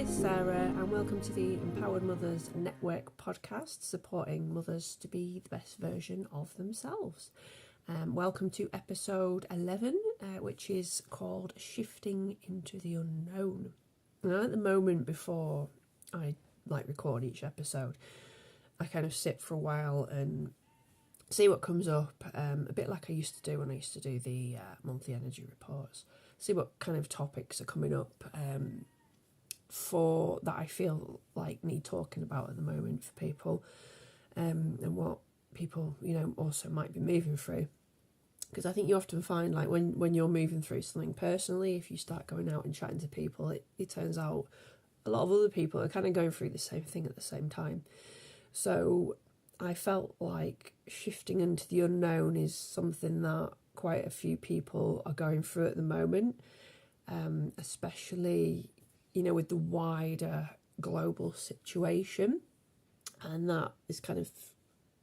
it's Sarah, and welcome to the Empowered Mothers Network podcast, supporting mothers to be the best version of themselves. Welcome to episode 11, which is called Shifting into the Unknown. Now, at the moment, before I record each episode, I kind of sit for a while and see what comes up, a bit like I used to do when I used to do the monthly energy reports. See what kind of topics are coming up for that I feel like need talking about at the moment for people, and what people also might be moving through. Because I think you often find, like, when you're moving through something personally, if you start going out and chatting to people, it turns out a lot of other people are kind of going through the same thing at the same time. So I felt like shifting into the unknown is something that quite a few people are going through at the moment, especially with the wider global situation, and that is kind of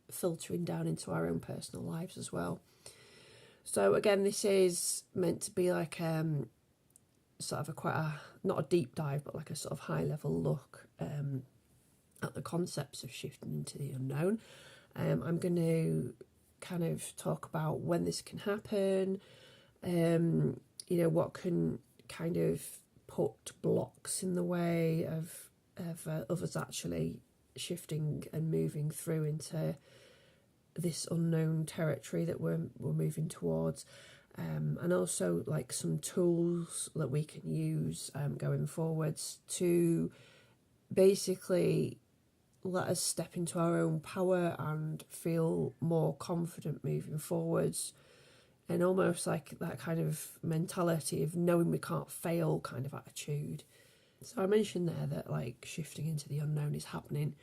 filtering down into our own personal lives as well. So again, this is meant to be like sort of not a deep dive, but like a sort of high level look at the concepts of shifting into the unknown. I'm going to kind of talk about when this can happen, what can kind of put blocks in the way of others actually shifting and moving through into this unknown territory that we're moving towards, and also like some tools that we can use going forwards to basically let us step into our own power and feel more confident moving forwards, and almost like that kind of mentality of knowing we can't fail kind of attitude. So I mentioned there that like shifting into the unknown is happening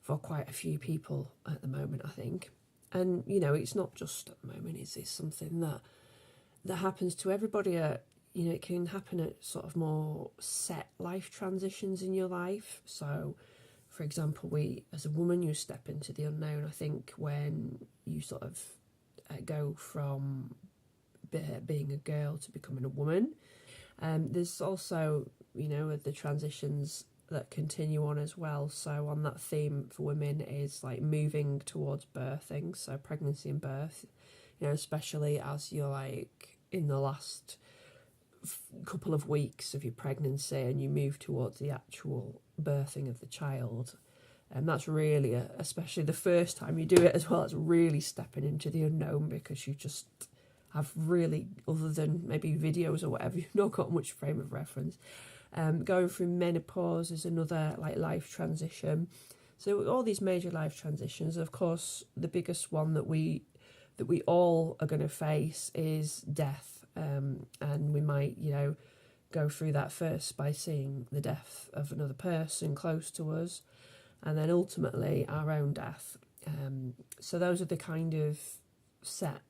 for quite a few people at the moment, I think. And it's not just at the moment, it's something that happens to everybody at, it can happen at sort of more set life transitions in your life. So for example, as a woman, you step into the unknown, I think, when you sort of go from being a girl to becoming a woman. There's also, the transitions that continue on as well. So on that theme for women is like moving towards birthing, so pregnancy and birth, especially as you're like in the last couple of weeks of your pregnancy and you move towards the actual birthing of the child. And that's really, especially the first time you do it as well, it's really stepping into the unknown, because you just have really, other than maybe videos or whatever, you've not got much frame of reference. Going through menopause is another like life transition. So all these major life transitions, of course, the biggest one that we all are going to face is death. And we might, go through that first by seeing the death of another person close to us, and then ultimately our own death. So those are the kind of set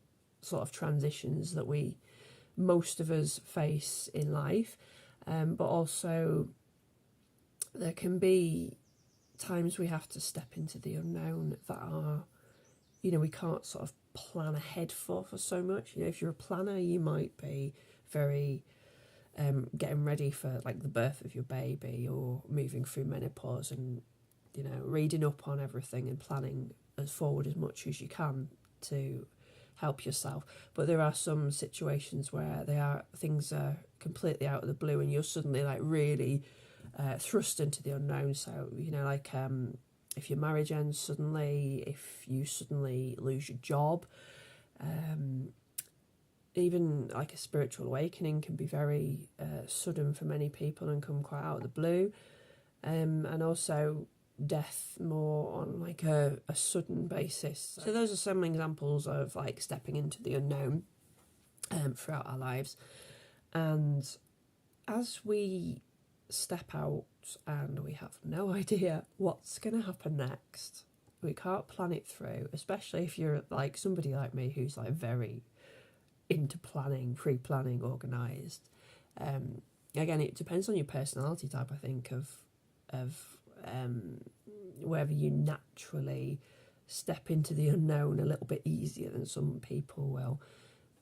sort of transitions that most of us face in life. But also there can be times we have to step into the unknown that are, we can't sort of plan ahead for so much. If you're a planner, you might be very getting ready for like the birth of your baby, or moving through menopause, and reading up on everything and planning as forward as much as you can to help yourself. But there are some situations where things are completely out of the blue, and you're suddenly like really thrust into the unknown. So if your marriage ends suddenly, if you suddenly lose your job, even like a spiritual awakening can be very sudden for many people and come quite out of the blue, and also death more on like a sudden basis. So those are some examples of like stepping into the unknown throughout our lives. And as we step out and we have no idea what's going to happen next, we can't plan it through, especially if you're like somebody like me who's like very into planning, pre-planning, organised. Again, it depends on your personality type, I think, of whether you naturally step into the unknown a little bit easier than some people will.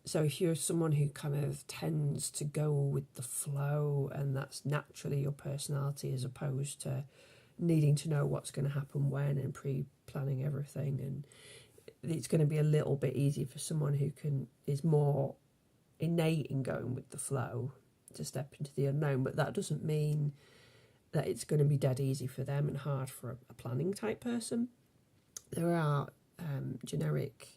So if you're someone who kind of tends to go with the flow, and that's naturally your personality, as opposed to needing to know what's going to happen when and pre-planning everything, and it's going to be a little bit easier for someone who is more innate in going with the flow to step into the unknown. But that doesn't mean that it's going to be dead easy for them and hard for a planning type person. There are generic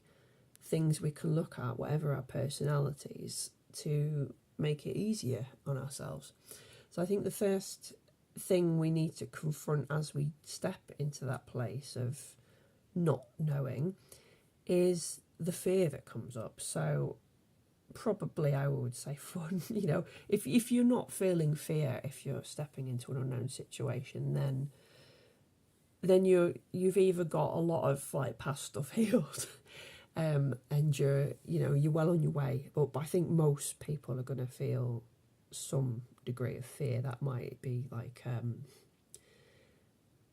things we can look at, whatever our personalities, to make it easier on ourselves. So I think the first thing we need to confront as we step into that place of not knowing is the fear that comes up. So probably I would say fun. If you're not feeling fear, if you're stepping into an unknown situation, then you've either got a lot of like past stuff healed, and you're well on your way. But I think most people are going to feel some degree of fear. That might be like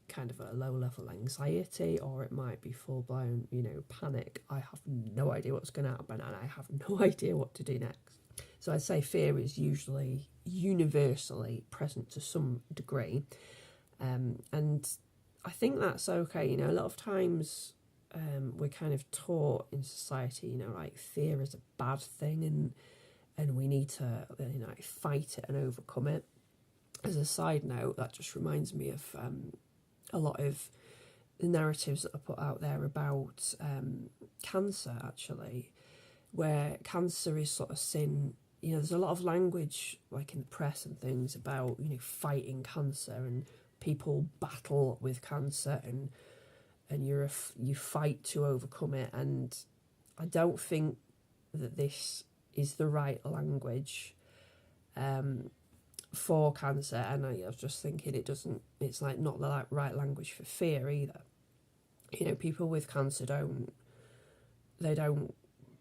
kind of a low level anxiety, or it might be full blown panic. I have no idea what's going to happen, and I have no idea what to do next. So I'd say fear is usually universally present to some degree, and I think that's okay. A lot of times we're kind of taught in society, like fear is a bad thing, and we need to fight it and overcome it. As a side note, that just reminds me of a lot of the narratives that are put out there about cancer, actually, where cancer is sort of seen. There's a lot of language, like in the press and things, about fighting cancer, and people battle with cancer, and you fight to overcome it. And I don't think that this is the right language for cancer, and I was just thinking it's like not the right language for fear either. People with cancer don't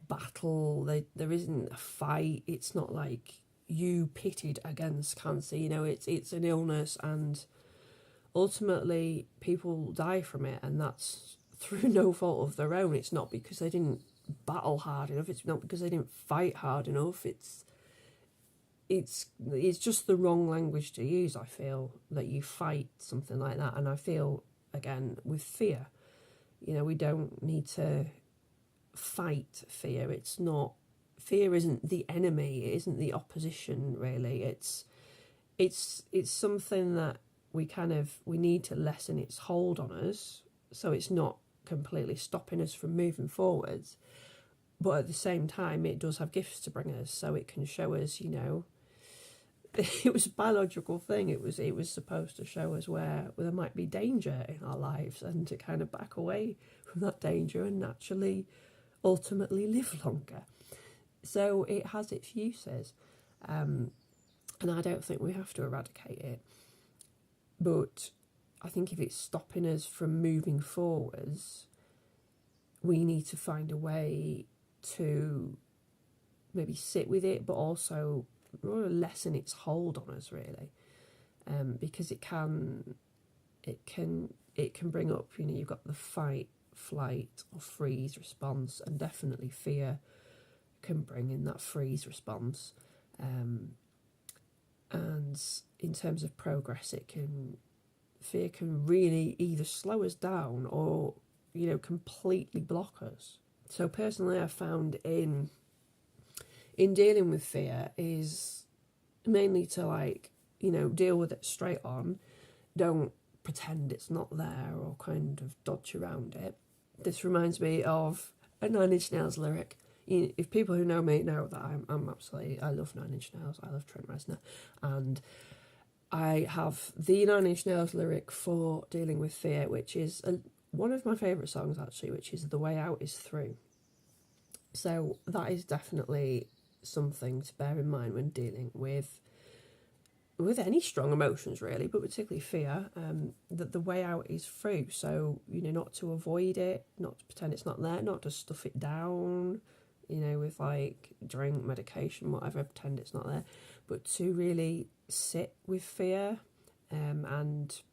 battle, there isn't a fight. It's not like you pitted against cancer. It's an illness, and ultimately people die from it, and that's through no fault of their own. It's not because they didn't battle hard enough, it's not because they didn't fight hard enough. It's just the wrong language to use, I feel, that you fight something like that. And I feel, again, with fear, we don't need to fight fear. Fear isn't the enemy, it isn't the opposition, really. It's something that we need to lessen its hold on us, so it's not completely stopping us from moving forwards. But at the same time, it does have gifts to bring us, so it can show us, it was a biological thing. It was supposed to show us where there might be danger in our lives, and to kind of back away from that danger and naturally, ultimately live longer. So it has its uses, and I don't think we have to eradicate it. But I think if it's stopping us from moving forwards, we need to find a way to maybe sit with it, but also lessen its hold on us, really, because it can bring up, you've got the fight, flight, or freeze response, and definitely fear can bring in that freeze response. And in terms of progress, fear can really either slow us down or completely block us. So personally, I found in dealing with fear is mainly to deal with it straight on. Don't pretend it's not there or kind of dodge around it. This reminds me of a Nine Inch Nails lyric. If people who know me know that I love Nine Inch Nails, I love Trent Reznor, and I have the Nine Inch Nails lyric for dealing with fear, which is one of my favourite songs, actually, which is "The Way Out is Through." So that is definitely something to bear in mind when dealing with any strong emotions, really, but particularly fear, that the way out is through. So, not to avoid it, not to pretend it's not there, not to stuff it down, with drink, medication, whatever, pretend it's not there, but to really sit with fear, and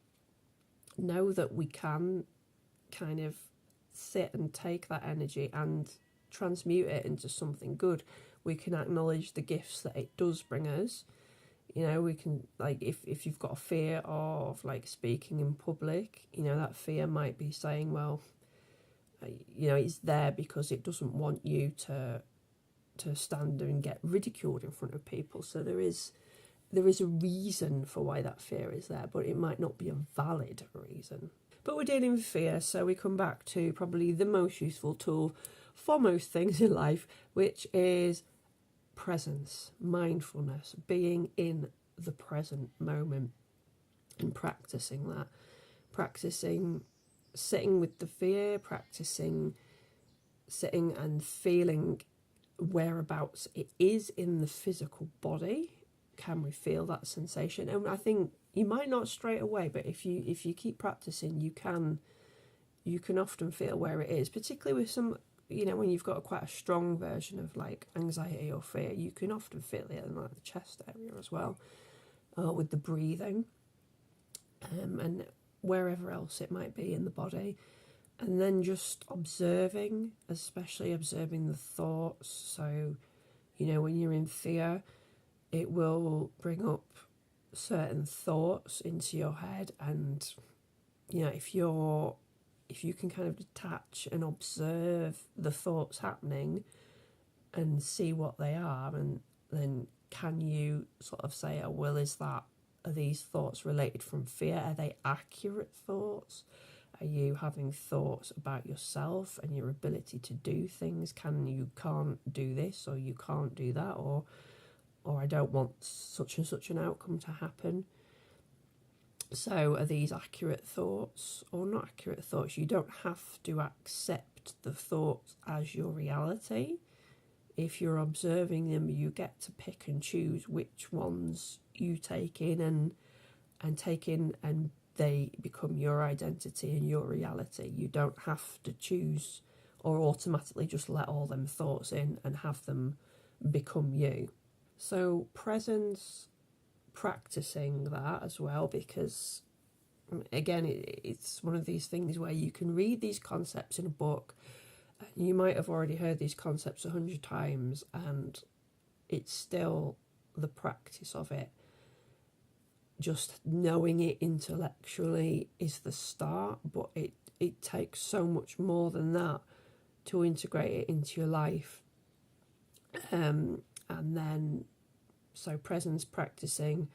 know that we can sit and take that energy and transmute it into something good. We can acknowledge the gifts that it does bring us. We can, like, if you've got a fear of, like, speaking in public, that fear might be saying, well, it's there because it doesn't want you to stand there and get ridiculed in front of people. So there is a reason for why that fear is there, but it might not be a valid reason. But we're dealing with fear, so we come back to probably the most useful tool for most things in life, which is presence, mindfulness, being in the present moment, and practicing that. Practicing sitting with the fear, practicing sitting and feeling whereabouts it is in the physical body. Can we feel that sensation? And I think you might not straight away, but if you keep practicing, you can often feel where it is, particularly with some, when you've got quite a strong version of, like, anxiety or fear, you can often feel it in, like, the chest area as well, with the breathing, and wherever else it might be in the body. And then just observing, especially observing the thoughts. So, when you're in fear, it will bring up certain thoughts into your head, and if you can kind of detach and observe the thoughts happening and see what they are, and then can you sort of say, oh, well, are these thoughts related from fear? Are they accurate thoughts? Are you having thoughts about yourself and your ability to do things? You can't do this, or you can't do that, or I don't want such and such an outcome to happen. So are these accurate thoughts or not accurate thoughts? You don't have to accept the thoughts as your reality. If you're observing them, you get to pick and choose which ones you take in and take in, and they become your identity and your reality. You don't have to choose or automatically just let all them thoughts in and have them become you. So presence, practicing that as well, because again, it's one of these things where you can read these concepts in a book, and you might have already heard these concepts 100 times, and it's still the practice of it. Just knowing it intellectually is the start, but it takes so much more than that to integrate it into your life. And then, so presence, practicing,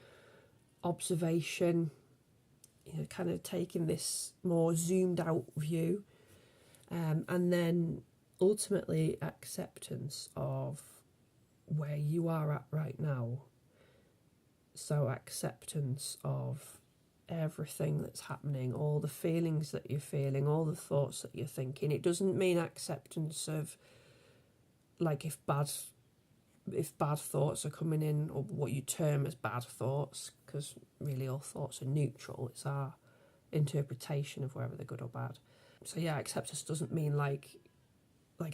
observation, kind of taking this more zoomed out view, and then ultimately acceptance of where you are at right now. So acceptance of everything that's happening, all the feelings that you're feeling, all the thoughts that you're thinking. It doesn't mean acceptance of, like, if bad thoughts are coming in, or what you term as bad thoughts, because really all thoughts are neutral. It's our interpretation of whether they're good or bad. So yeah, acceptance doesn't mean like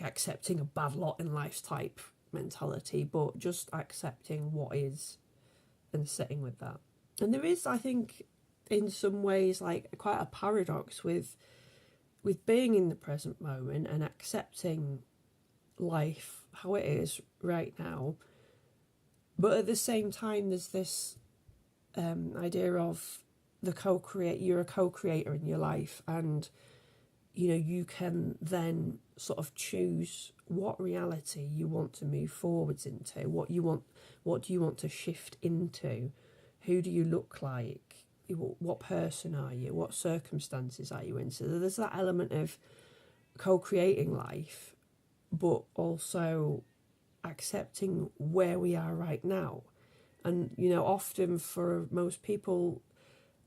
accepting a bad lot in life type mentality, but just accepting what is and sitting with that. And there is, I think, in some ways, like, quite a paradox with being in the present moment and accepting life how it is right now, but at the same time there's this idea of you're a co-creator in your life, and you can then sort of choose what reality you want to move forwards into, what do you want to shift into, who do you look like, what person are you, what circumstances are you in. So there's that element of co-creating life, but also accepting where we are right now. And often for most people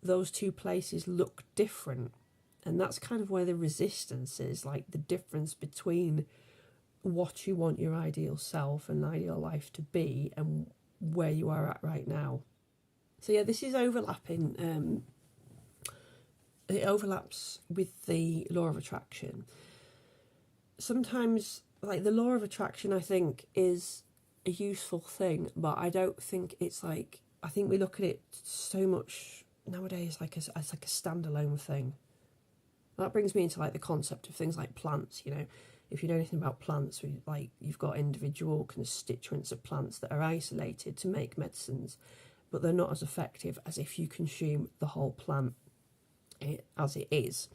those two places look different, and that's kind of where the resistance is, like the difference between what you want your ideal self and ideal life to be and where you are at right now. So yeah, this is overlapping. It overlaps with the law of attraction. Sometimes, like, the law of attraction, I think, is a useful thing, but I don't think it's like, I think we look at it so much nowadays as like a standalone thing. That brings me into, like, the concept of things like plants. if you know anything about plants, like you've got individual constituents of plants that are isolated to make medicines, but they're not as effective as if you consume the whole plant as it is.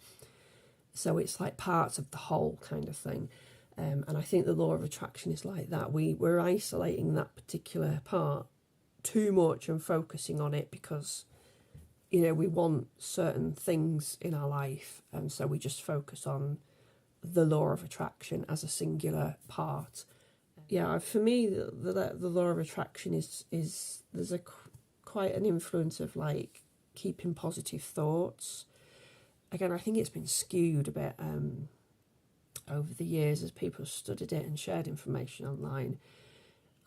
So it's like parts of the whole kind of thing. And I think the law of attraction is like that. We're isolating that particular part too much and focusing on it because, you know, we want certain things in our life. And so we just focus on the law of attraction as a singular part. Yeah, for me, the law of attraction is there's quite an influence of like keeping positive thoughts. Again, I think it's been skewed a bit over the years as people have studied it and shared information online.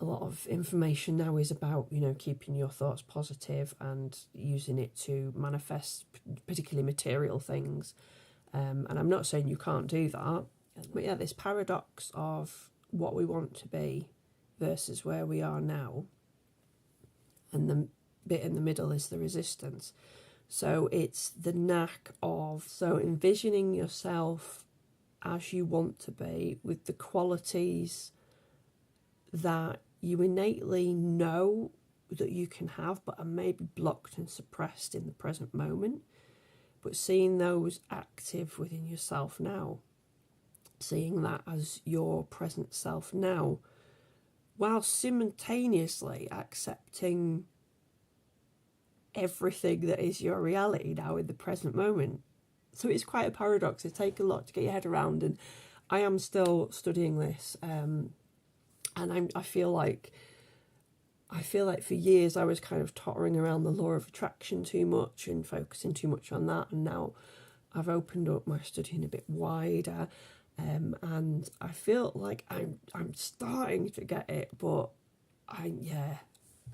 A lot of information now is about, you know, keeping your thoughts positive and using it to manifest particularly material things. And I'm not saying you can't do that, but yeah, this paradox of what we want to be versus where we are now, and the bit in the middle is the resistance. So it's the knack of envisioning yourself as you want to be with the qualities that you innately know that you can have but are maybe blocked and suppressed in the present moment, but seeing those active within yourself now, seeing that as your present self now, while simultaneously accepting everything that is your reality now in the present moment. So it's quite a paradox. It takes a lot to get your head around, and I am still studying this. And I feel like for years I was kind of tottering around the law of attraction too much and focusing too much on that. And now I've opened up my studying a bit wider, and I feel like I'm starting to get it. But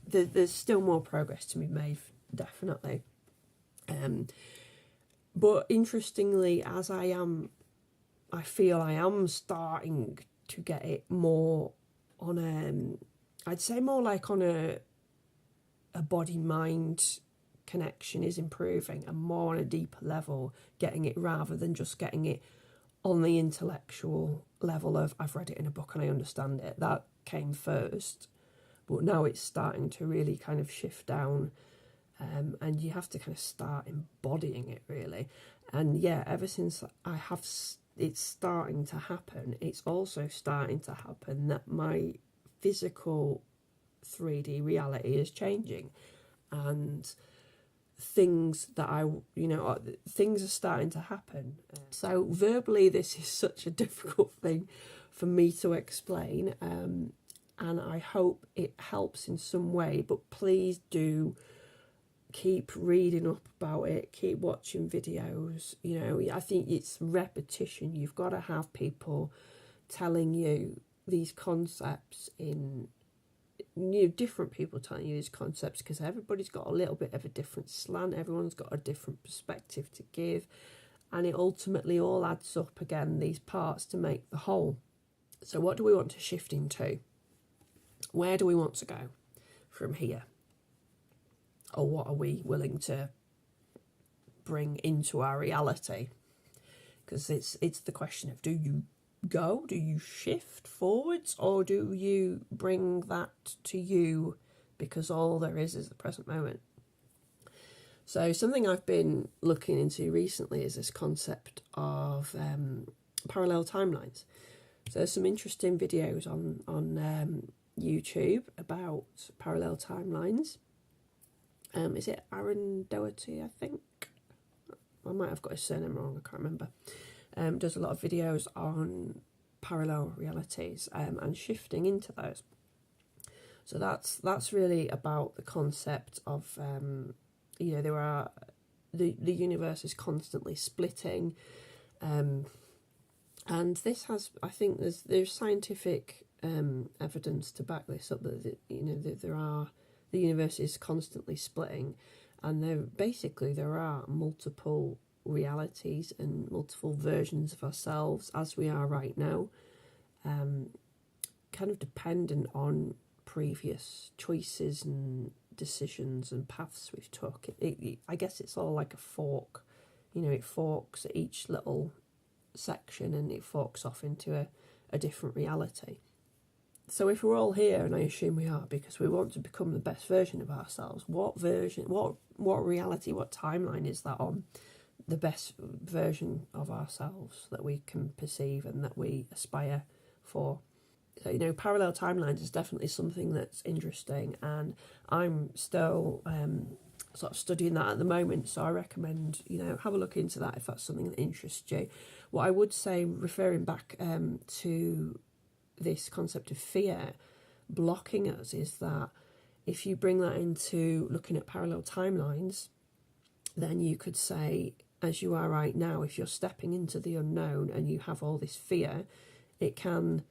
there's still more progress to be made, definitely. But interestingly, as I feel I am starting to get it more on I'd say more like on a body-mind connection is improving, and more on a deeper level, getting it rather than just getting it on the intellectual level of I've read it in a book and I understand it. That came first, but now it's starting to really kind of shift down. And you have to kind of start embodying it, really. And yeah, ever since it's starting to happen, it's also starting to happen that my physical 3D reality is changing, and things things are starting to happen. So verbally, this is such a difficult thing for me to explain, and I hope it helps in some way, but please do keep reading up about it, keep watching videos. You know, I think it's repetition. You've got to have people telling you these concepts different people telling you these concepts, because everybody's got a little bit of a different slant, everyone's got a different perspective to give, and it ultimately all adds up again, these parts, to make the whole. So what do we want to shift into? Where do we want to go from here? Or what are we willing to bring into our reality? Because it's the question of, do you shift forwards, or do you bring that to you, because all there is the present moment? So something I've been looking into recently is this concept of parallel timelines. So there's some interesting videos on YouTube about parallel timelines. Is it Aaron Doherty, I think? I might have got his surname wrong, I can't remember. Does a lot of videos on parallel realities and shifting into those. So that's really about the concept of, there are, the universe is constantly splitting. And this has, I think there's scientific evidence to back this up, that the universe is constantly splitting, and there are multiple realities and multiple versions of ourselves as we are right now, kind of dependent on previous choices and decisions and paths we've took. I guess it's all like a fork, it forks at each little section, and it forks off into a different reality. So if we're all here, and I assume we are, because we want to become the best version of ourselves, what reality, what timeline is that on the best version of ourselves that we can perceive and that we aspire for? So, parallel timelines is definitely something that's interesting, and I'm still sort of studying that at the moment, so I recommend, have a look into that if that's something that interests you. What I would say, referring back to this concept of fear blocking us, is that if you bring that into looking at parallel timelines, then you could say, as you are right now, if you're stepping into the unknown and you have all this fear, it can,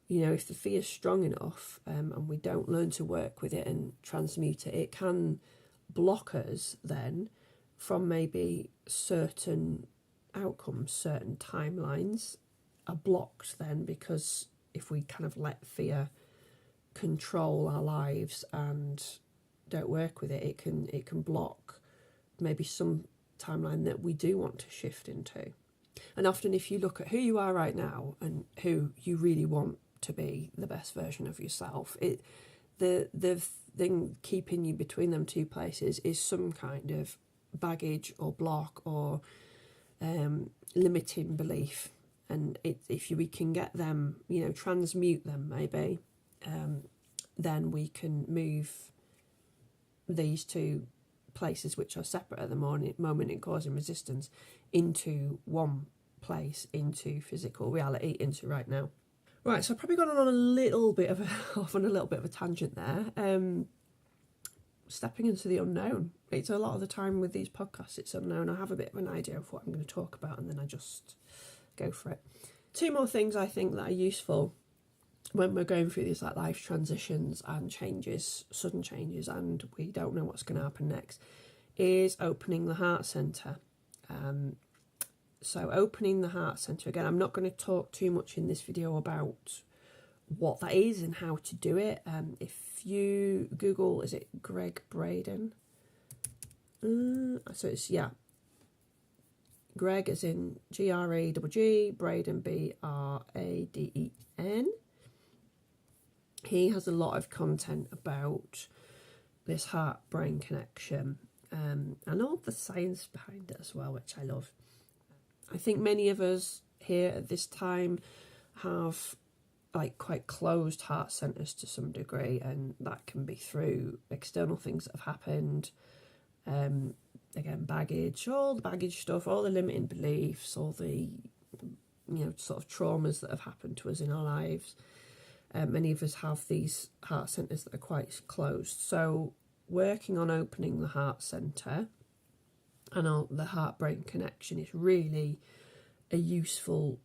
if the fear is strong enough and we don't learn to work with it and transmute it, it can block us then from maybe certain outcomes, certain timelines are blocked then, because if we kind of let fear control our lives and don't work with it, it can block maybe some timeline that we do want to shift into. And often if you look at who you are right now and who you really want to be, the best version of yourself, the thing keeping you between them two places is some kind of baggage or block or limiting belief. And if we can get them, transmute them maybe, then we can move these two places which are separate at the moment and causing resistance into one place, into physical reality, into right now. Right, so I've probably gone on a little bit of a tangent there. Stepping into the unknown. It's a lot of the time with these podcasts, it's unknown. I have a bit of an idea of what I'm going to talk about, and then I just go for it. Two more things I think that are useful when we're going through these life transitions and changes, sudden changes, and we don't know what's going to happen next, is opening the heart centre. So opening the heart centre, again, I'm not going to talk too much in this video about what that is and how to do it. If you Google, is it Greg Braden? So it's, Greg as in G-R-E-G-G, Braden B-R-A-D-E-N. He has a lot of content about this heart-brain connection and all the science behind it as well, which I love. I think many of us here at this time have quite closed heart centres to some degree, and that can be through external things that have happened. Again, baggage, all the baggage stuff, all the limiting beliefs, all the sort of traumas that have happened to us in our lives. Many of us have these heart centres that are quite closed. So working on opening the heart centre and the heart-brain connection is really a useful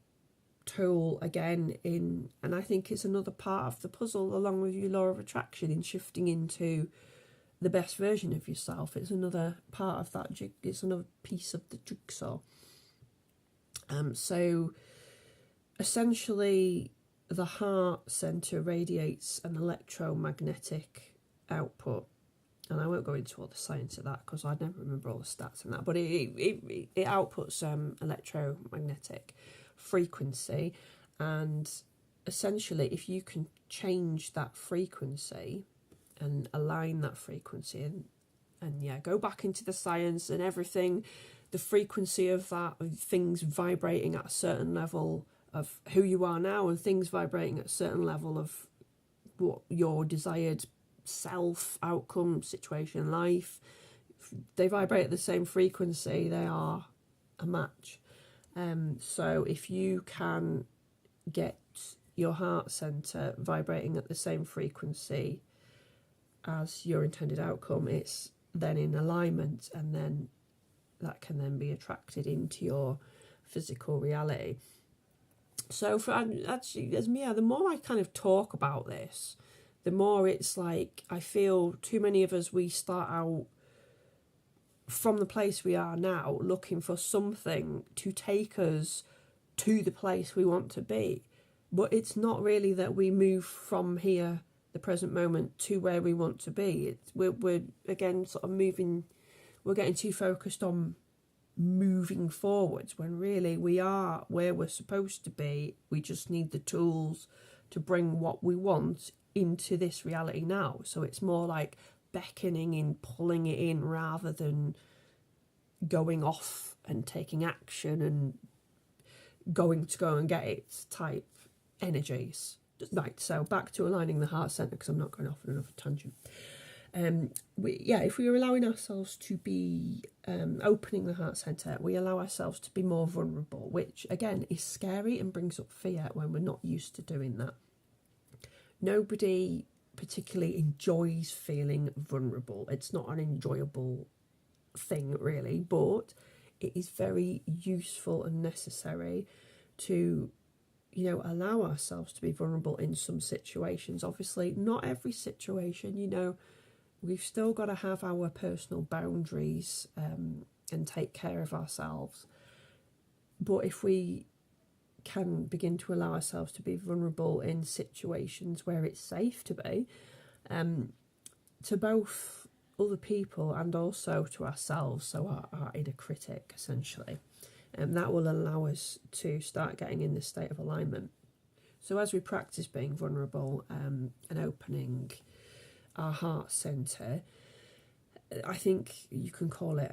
tool, again, and I think it's another part of the puzzle, along with your law of attraction, in shifting into the best version of yourself. It's another part of that it's another piece of the jigsaw. So essentially the heart centre radiates an electromagnetic output, and I won't go into all the science of that because I never remember all the stats in that, but it outputs electromagnetic frequency, and essentially if you can change that frequency and align that frequency and go back into the science and everything, the frequency of that, of things vibrating at a certain level of who you are now, and things vibrating at a certain level of what your desired self, outcome, situation, life, they vibrate at the same frequency, they are a match. So if you can get your heart centre vibrating at the same frequency as your intended outcome, it's then in alignment, and then that can then be attracted into your physical reality. So as me, the more I kind of talk about this, the more it's like I feel too many of us, we start out from the place we are now looking for something to take us to the place we want to be. But it's not really that we move from here, the present moment, to where we want to be. We're again sort of moving, we're getting too focused on moving forwards, when really we are where we're supposed to be. We just need the tools to bring what we want into this reality now. So it's more like beckoning in, pulling it in, rather than going off and taking action and going to go and get it type energies. Right, so back to aligning the heart centre, because I'm not going off on another tangent. If we are allowing ourselves to be opening the heart centre, we allow ourselves to be more vulnerable, which again is scary and brings up fear when we're not used to doing that. Nobody particularly enjoys feeling vulnerable. It's not an enjoyable thing really, but it is very useful and necessary to allow ourselves to be vulnerable in some situations. Obviously not every situation. We've still got to have our personal boundaries and take care of ourselves. But if we can begin to allow ourselves to be vulnerable in situations where it's safe to be, to both other people and also to ourselves, so our inner critic essentially, that will allow us to start getting in this state of alignment. So as we practice being vulnerable and opening our heart centre, I think you can call it,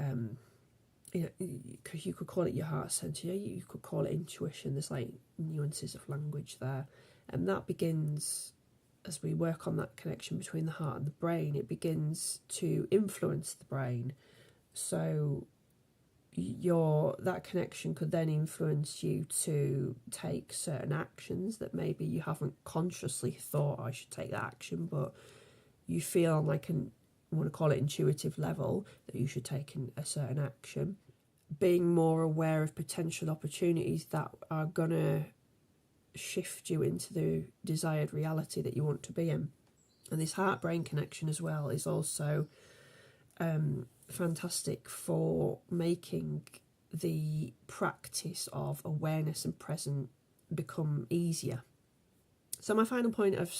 you could call it your heart centre, you could call it intuition. There's like nuances of language there, and that begins as we work on that connection between the heart and the brain. It begins to influence the brain, so that connection could then influence you to take certain actions that maybe you haven't consciously thought, I should take that action, but you feel on like I want to call it intuitive level that you should take a certain action. Being more aware of potential opportunities that are going to shift you into the desired reality that you want to be in. And this heart-brain connection as well is also fantastic for making the practice of awareness and present become easier. So my final point of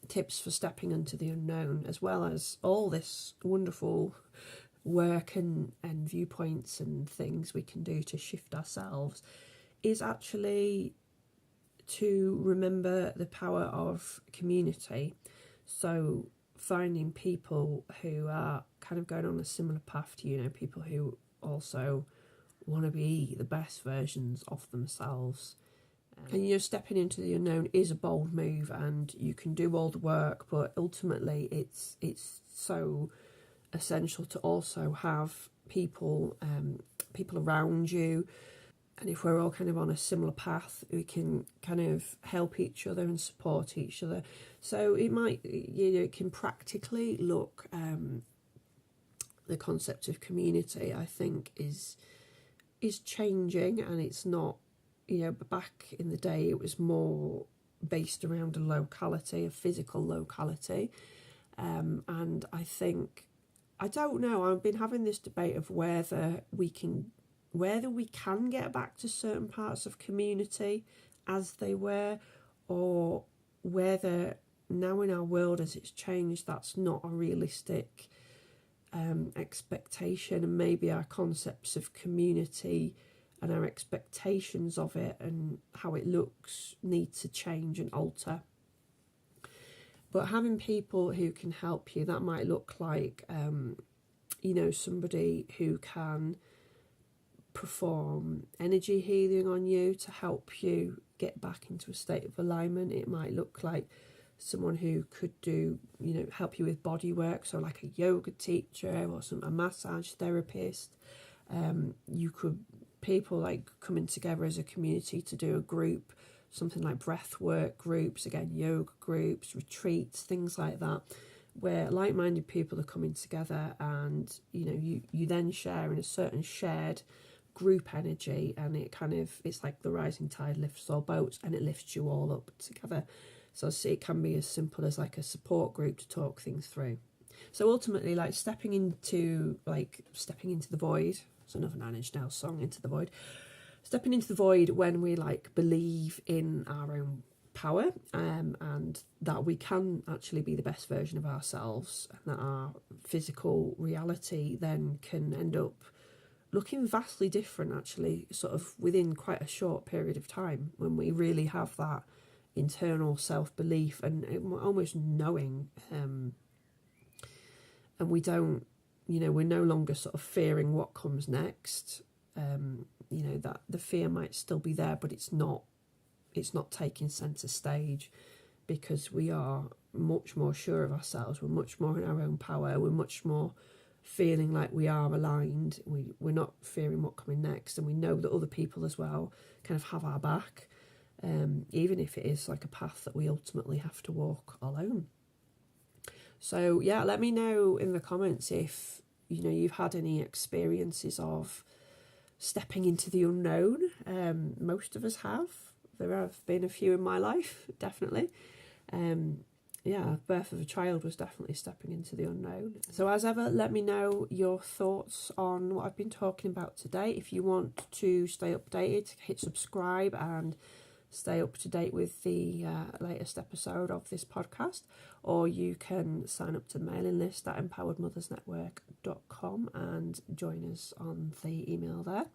tips for stepping into the unknown, as well as all this wonderful work and viewpoints and things we can do to shift ourselves, is actually to remember the power of community. So finding people who are kind of going on a similar path to you, people who also want to be the best versions of themselves. And stepping into the unknown is a bold move, and you can do all the work, but ultimately it's so essential to also have people around you. And if we're all kind of on a similar path, we can kind of help each other and support each other. So it might, it can practically look, the concept of community, I think, is changing, and it's not, back in the day it was more based around a locality, a physical locality. And I think, I don't know, I've been having this debate of whether we can get back to certain parts of community as they were, or whether now in our world as it's changed, that's not a realistic expectation, and maybe our concepts of community and our expectations of it and how it looks need to change and alter. But having people who can help you, that might look like somebody who can perform energy healing on you to help you get back into a state of alignment. It might look like someone who could do, help you with body work, so like a yoga teacher or a massage therapist. People like coming together as a community to do a group, something like breath work groups, again, yoga groups, retreats, things like that, where like-minded people are coming together, and you then share in a certain shared group energy, and it's like the rising tide lifts all boats, and it lifts you all up together. So it can be as simple as like a support group to talk things through. So ultimately, like stepping into the void. It's another Nine Inch Nails song, Into the Void. Stepping into the void when we believe in our own power, and that we can actually be the best version of ourselves, and that our physical reality then can end up looking vastly different, actually, sort of within quite a short period of time, when we really have that internal self-belief and almost knowing, and we don't, we're no longer sort of fearing what comes next. That the fear might still be there, but it's not taking centre stage, because we are much more sure of ourselves. We're much more in our own power. We're much more feeling like we are aligned. We're not fearing what's coming next, and we know that other people as well kind of have our back, even if it is like a path that we ultimately have to walk alone. So yeah, let me know in the comments if you've had any experiences of stepping into the unknown. Most of us have. There have been a few in my life, definitely. Birth of a child was definitely stepping into the unknown. So as ever, let me know your thoughts on what I've been talking about today. If you want to stay updated, hit subscribe and stay up to date with the latest episode of this podcast, or you can sign up to the mailing list at empoweredmothersnetwork.com and join us on the email there.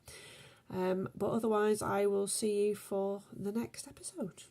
But otherwise, I will see you for the next episode.